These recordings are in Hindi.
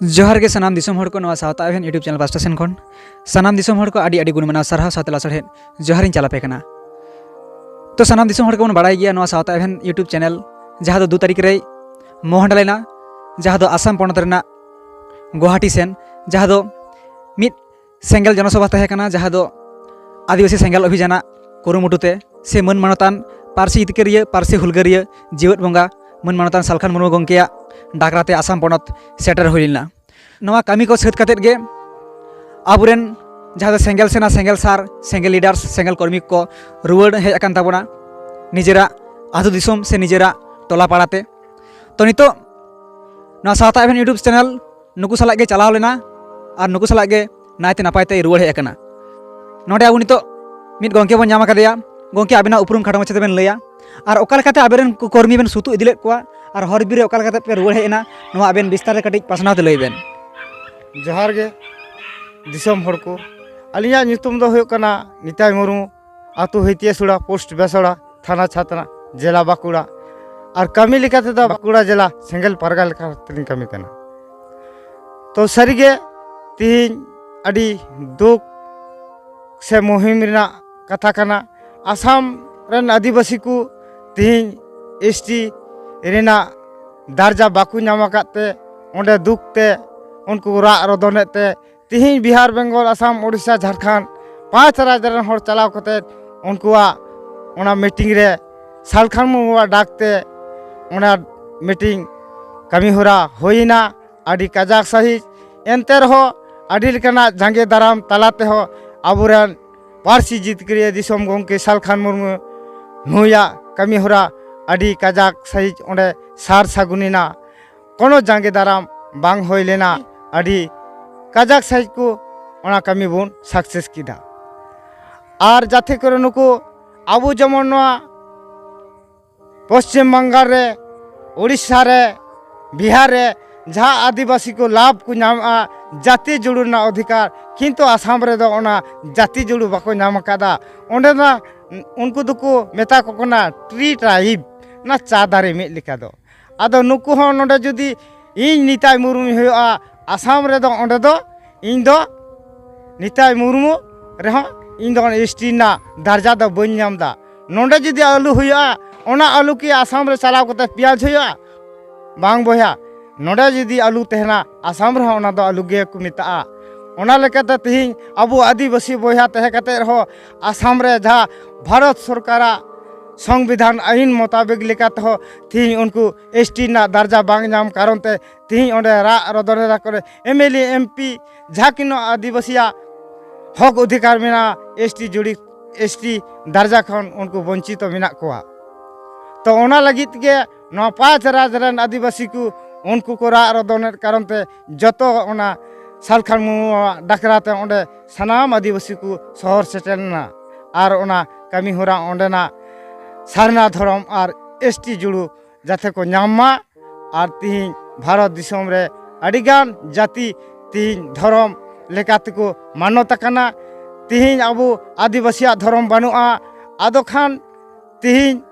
जोहार के सनाम दिसोम हड़ को नवा सावता एवेन यूट्यूब चैनल पास्टा सेन खन सनाम दिसोम हड़ को आडी आडी गुण मना सरहा साथे लासड़हेड जोहारिन चलापे कना। तो सनाम दिसोम हड़ को बन बाड़ाय गिया नवा सावता एवेन यूट्यूब चैनल जहाँ दो 2 तारीख रे मोहंड लेना जहाँ दो आसाम पनत रेना गुवाहाटी सेन जहाँ दो मिद सेंगेल जनसभा तहे कना जहाँ दो आदिवासी सेंगेल अभियाना कुरुमुटुते से मन मानतान पारसी इतकेरिया पारसी हुलगारिया जीवत बंगा मन मानतान सालखान मुर्मू गंकेया डाकराते आसाम पनत सेटर हुईना नवा कामी को सात कातेद गे आबुरेन जहाँ दो सेंगेल सेना सेंगेल सार सेंगेल लीडर्स सेंगेल कर्मी को रुवाड़ हेज आकान ताबोना निजेरा आदु दिसोम से निजेरा टोला पाड़ाते। तो नितो नवा सावता एवेन यूट्यूब चैनल नुकु सालाग गे चलाव लेना और नुकु सालाग गे नायते नापायते रुवाड़ हेज आकाना। नोडे आबु नितो मिद गंके बन नाम कादेया गंके आबिना उपरुम खाटो माछाते बेन लैया और ओका लेकाते आबेरेन कर्मी बेन सुतु इदिलेद कोआ और हर बिरे ओका लेकाते पे रुवाड़ हेजना नवा आबेन विस्तार कटिज पासनाव ते लई बेन। जोहार गे दिसोम हड़ को अलिया नितुम दो हुयो कना निताई मुर्मू आतु हैतियासुड़ा पोस्ट बेसड़ा थाना छातना जिला बाकुड़ा और कमी लेकाते दा बाकुड़ा जिला सेंगेल पारगा लेकाते कमी कना। तो सरीगे तीन अडी दुख से मुहिम रेना कथा कना आसाम रेन आदिवासी को तीन एसटी रेना दर्जा बाकू नामाकाते ओंडे दुखते उनको राग रदनेते तीन बिहार बेंगल आसाम उड़ीसा झारखंड 5 राज्य रेन हर चलाव कते उनकुआ ओना मीटिंग रे सालखान मुर्मुआ डाकते ओना मीटिंग कमी होरा होइना आडी काजाक सही एनते रहो आडी लेकाना जांगे दाराम तलाते हो आबुरेन पारसी जितकरिया दिसोम गंके सालखान मुर्मू नुया कमी होरा आडी काजाक सही ओंडे सार सागुनिना कोनो जांगे दाराम बांग होय लेना आडी काजाक सही को ओना कमी बुन सक्सेस किदा और जाते करे नुको आबु जेमन नोआ पश्चिम बंगाल रे उड़ीसा रे बिहार रे जहाँ आदिवासी को लाभ को नाम जाति जुड़ना अधिकार किंतु आसाम रे दो ओना जाति जुड़ू बाको नाम कादा ओंडे ना उनको दुको मेता को कोना ट्री ट्राइब ना चादारे में लिखा दो आदो नुको हो नोडे जुदी इन निताई मुर्मू हुआ आसाम रे दो ओंडे दो इन दो निताई मुर्मू रे हो इन दो एसटी ना दर्जा दो बन नाम दा नोडे जुदी आलू हुआ ओना आलू की आसाम रे चलाव कते प्याज हुआ बांग बोया नोडे जुदी आलू तेहना आसाम रे ओना दो आलू गे को मिता ओना लेकाते तिहिं आबो आदिवासी बोया तहे कते रहो आसाम रे जहाँ भारत सरकारा संविधान आईन मुताबिक लेकाते हो तिहिं उनको एसटी ना दर्जा बांग नाम कारण ते तिहिं ओंडे रा रदनेरा करे एमएलए एमपी झाकिनो आदिवासिया हक अधिकार मेना एसटी जुड़ी एसटी दर्जा खन उनको वंचित मिना कोआ। तो ओना लगित के न 5 राज्य रेन आदिवासी को उनको को रा रदनेर कारण ते जतो ओना सालखान मुर्मू डाकराते ओंडे सनाम आदिवासी को शहर सेटेलना और ओना कमी होरा ओंडेना सारना धर्म और एसटी जुड़ू जाते को नामा और तीन भारत दिसोम रे अडिगान जाति तीन धर्म लेकाते को मान्यता कना तीन अबो आदिवासी धर्म बनुआ आदो खान तीन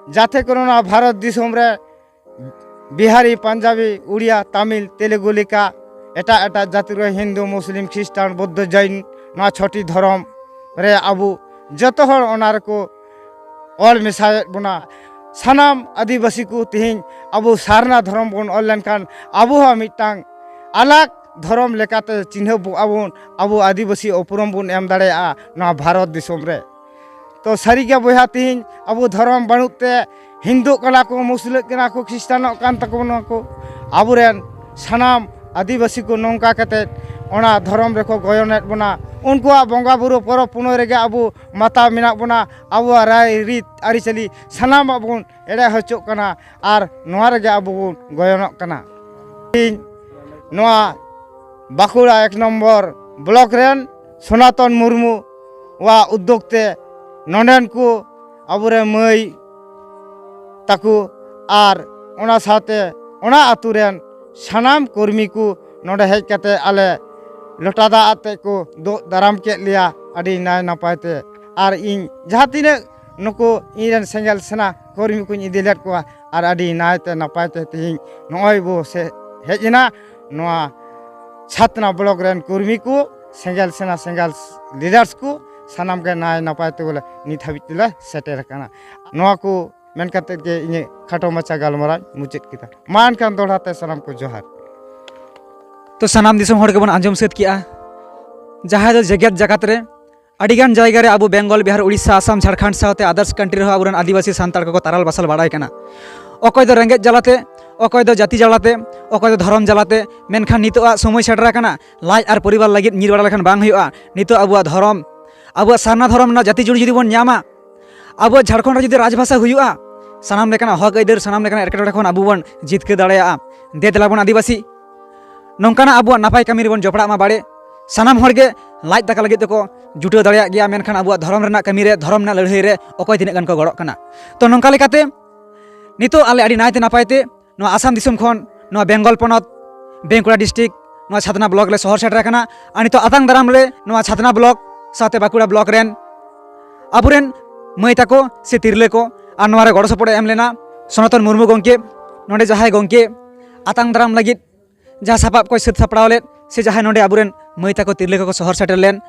जाते कोना भारत दिसोम रे बिहारी पंजाबी उड़िया तमिल तेलुगु लेका एटा एटा जाति रे हिंदू मुस्लिम ख्रिस्टान बौद्ध जैन ना छोटी धर्म रे अबु जतो हर ओनार को ऑल मिसाय बुना सनाम आदिवासी को तिहिं अबु सारना धर्म बन ऑनलाइन खान अबु हा मिटांग अलग धर्म लेकाते चिन्ह अबुन अबु आदिवासी उपरम बुन एम दाड़ेया ना भारत दिसोम रे। तो सारी के बोया तिहिं अबु धर्म बनुते हिंदू कला को मुस्लिम कला को ख्रिस्टान कान तकबना को अबुरेन सनाम आदिवासी को नौका कते ओना धर्म रेको गयनेट बना उनको बंगा बुरु परब पुनय रेगे अबु माता मिना बना अबु राय रीत आरिचली सनाम अबुन एड़े हचो कना और नोआ रेगे अबु गयनक कना। नोआ बाकुड़ा 1 नम्बर ब्लॉक रेन सनातन मुर्मू वा उद्योगते नोंडेन को अबुरे मई ताकू और ओना साथे ओना आतु रेन सनाम कर्मी को नोडे हेज कते आले लोटादा आते को दो दाराम के लिया अड़ी नाय नापायते और इन जहाँ तीने नुको इन सेंगल सेना कर्मी को इदिलेट को और अड़ी नायते नापायते तिहिं नोय बो से हेजना नोआ छातना ब्लॉक रेन कर्मी को सेंगल सेना सेंगल लीडर्स को सानाम के नाय नपाय ते बोले नित हाबिज तेला सेटेर काना नोआ को मेन करते के इने खाटो मचा गालमारा मुचित किता मान कान दोड़ाते सानाम को जोहार। तो सानाम दिसम हड़ के बन आंजम सेद किया जहाँ दो जगत जगत रे अडिगान जायगा रे अब बेंगल बिहार उड़ीसा आसाम झारखंड साथे अदर्स कंट्री रहा अब आदिवासी सानताड़ को ताराल बासल बाड़ाय कना अकय दो रेंगेज जलाते अकय दो जाति जलाते अकय दो धर्म जलाते मेनखान नितोआ समय सेटरा कना लाज और परिवार लगित नीर बाड़ा लेखान बांग हुआ नितो अब धर्म अब सारना धर्म ना जाति जुड़ी जुदी बन न्यामा अब झारखंड रे जुदी राजभाषा हुआ सानाम लेकाना हक आइदार सानाम लेकाना एटकेटोड़े खन आबो बन जितके दाड़ेया दे देला बन आदिवासी नोंकाना अब नापाय कमी रेबन जपड़ा मा बाड़े सानाम हड़गे लाज दाका लगित को जुटाव दाड़ेया गया मेनखान अब धर्म रेना कमी रे धर्म ना लड़ाई रे अकय तिनाग गान को गड़क कना। तो नोंका लेकाते नितो आले आडी नायते नापायते नोआ आसाम दिसम खन नोआ बेंगल पनत बेंकुड़ा डिस्ट्रिक्ट नोआ छातना ब्लॉक ले शहर सेटर कना आ नितो आतांग दाराम ले नोआ छातना ब्लॉक साथे बाकुड़ा ब्लॉक रेन आबुरेन मई ताको से तिरले को आ नोआ रे गड़ सपोर्ट एम लेना सनातन मुर्मू गंके नोडे जहाय गंके आतांग दाराम लगित जहाँ सापाब को सद सापड़ाव ले से जहां नोडे आबुरेन मई ताको तिरले को शहर सेटर लेन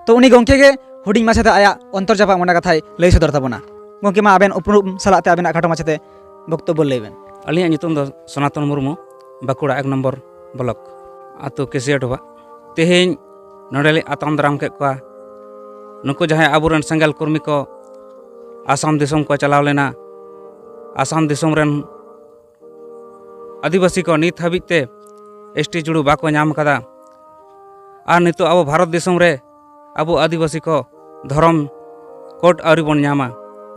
तो उनी गंके के हुडिंग माछाते आया अंतर जापा मना कथाय लई सदर ताबोना गंके मा आबेन उपरूम सालाते आबेन खाटो माछाते बक्तव्य लेबेन। अलिया नितुम दो सनातन मुर्मू बाकुड़ा 1 नंबर ब्लॉक आतो केसियाडोबा तेहेन नोडेले आताम दाराम के को नुको जहां आबुरेन सेंगल कर्मी को आसाम दिसम को चलाव लेना आसाम दिसम रेन आदिवासी को नित हाबिते एसटी जुड़ू बाको नाम कदा और नितो अब भारत दिसम रे अब आदिवासी को धर्म कोड आउरी बन नामा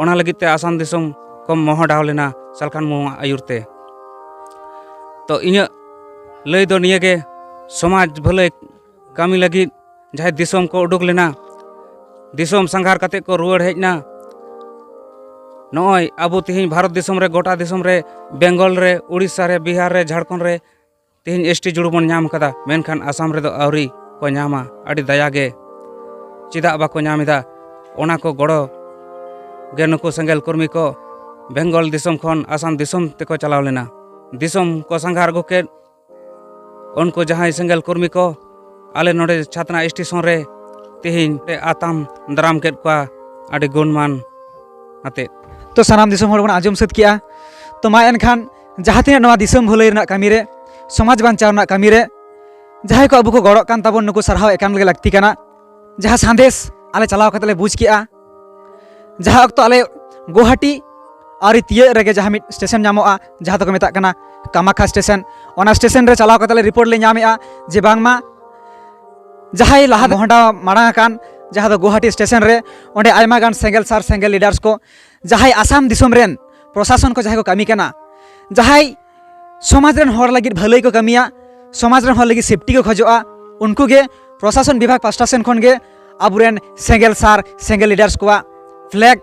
ओना लगिते आसाम दिसम को मोह डाव लेना सलखान मुआ आयुरते। तो इन लय दो निये समाज भले कमी लगी जहां दिसम को उडुक लेना दिसम संघार कते को रुआड़ हेजना नय अब तिहिन भारत दिसम रे गोटा दिसम रे बेंगल रे उड़ीसा रे बिहार रे झारखंड रे तिहिन एसटी जुड़ू बन नाम कदा मेनखान आसाम रे दो आउरी को नामा आडी दयागे चिदा बाको नामिदा ओना को गड़ो गे नुको सेंगल कर्मी को बेंगल दिसम खन आसाम दिसम तेको चलाव लेना दिसम को संघार गोके उनको जहां सेंगल कर्मी को आले नोडे छातना स्टेशन रे तिहिन आताम दाराम केद को आडी गुणमान आते। तो सानाम दिसम हड़ बन आंजम सद किया तो मा एनखान जहाँ तिना नोआ दिसम भलाई रना कमी रे समाज बांचाव रना कमी रे जहां को अब को गड़क कान ताबन नुको सरहाव एकान लगे लगती काना जहाँ संदेश आले चलाव कतले बुझ किया जहाँ अक्तो आले गुवाहाटी और तिये रेगे जहाँ मिट स्टेशन नामोआ जहाँ तो को मेता कना कामाख्या स्टेशन ओना स्टेशन रे चलाव कतले रिपोर्ट ले नामेआ जे बांगमा जहाँ लहा मोहडा माड़ा कान जहाँ तो गुवाहाटी स्टेशन रे ओंडे आयमा गान सेंगल सार सेंगल लीडर्स को जहाँ आसाम दिसम रेन प्रशासन को जहाँ को कमी कना जहाँ समाज रेन हर लगित भलाई को कमिया समाज रेन हर लगित सेफ्टी को खोजोआ उनको गे प्रशासन विभाग पास्टा सेन खन गे आबुरेन सेंगल सार सेंगल लीडर्स को फ्लैग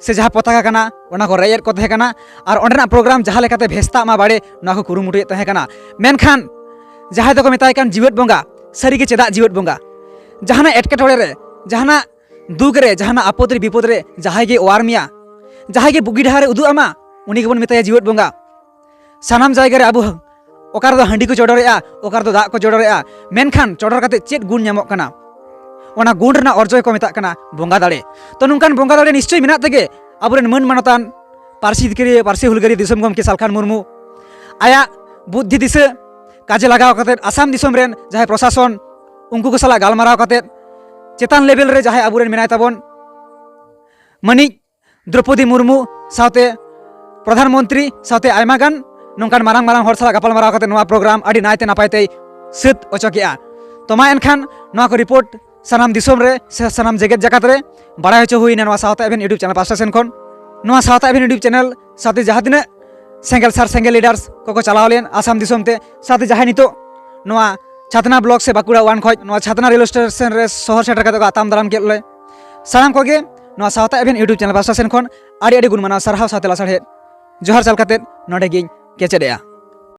से जहाँ पताका कना ओना को रेयर को तहे कना और ओंडेना प्रोग्राम जहाँ लेकाते भेस्ता मा बाड़े ना को कुरुमुटुए तहे कना मेनखान जहाँ को मेताय कान जीवत बंगा सारी के चेदा जीवत बंगा जहाना एटकेटोड़े रे जहाना दुख रे जहाना आपद रे विपद रे जहां गे ओवार मिया जहां गे बुगी डहारे उदु आमा उनी के बन मेताय जीवत बंगा सानाम जायगा रे आबो ओकार दो हांडी को चोडोरेआ ओकार दो दा को चोडोरेआ मेनखान चोडोर काते चेत गुण नामक कना ओना गुण रना अर्जय को मेता कना बंगा दाड़े। तो नुनकान बंगा दाड़े निश्चय मेना तेगे आबोरेन मन मानतान पारसी हुलगारी दिसम गमके सालखान मुर्मू आया बुद्धि दिशा काजे लगाव कते आसाम दिसम रेन जहां प्रशासन उनको को सला गालमाराव कते चेतान लेवल रे जहां आबुरेन मेनाय ताबन मनी द्रौपदी मुर्मू साथे प्रधानमंत्री साथे आयमा गान नोंकान मारांग मारांग हर सला गापाल माराव कते नोआ प्रोग्राम आडी नायते नापायते सद अचकिया। तो मा एनखान नोआ को रिपोर्ट सानाम दिसम रे सानाम जगत जगत रे बड़ा हचो हुईना नोआ सावता एवेन यूट्यूब चैनल पास्टा सेन खन नोआ सावता एवेन यूट्यूब चैनल साथे जहां तिना सेंगल सार सेंगल लीडर्स को चलाव लेन आसाम दिसम ते साथे जहां नितो नोआ छातना ब्लॉक से बाकुड़ा 1 खज नोआ छातना रेलवे स्टेशन रे शहर सेटर कते को आताम दाराम केले सानाम को गे नोआ सावता एवेन यूट्यूब चैनल पास्टा सेन खन आडी आडी गुण माना सरहाव साथे लासड़े जोहार चाल कते नोडे गिन केचेडेया।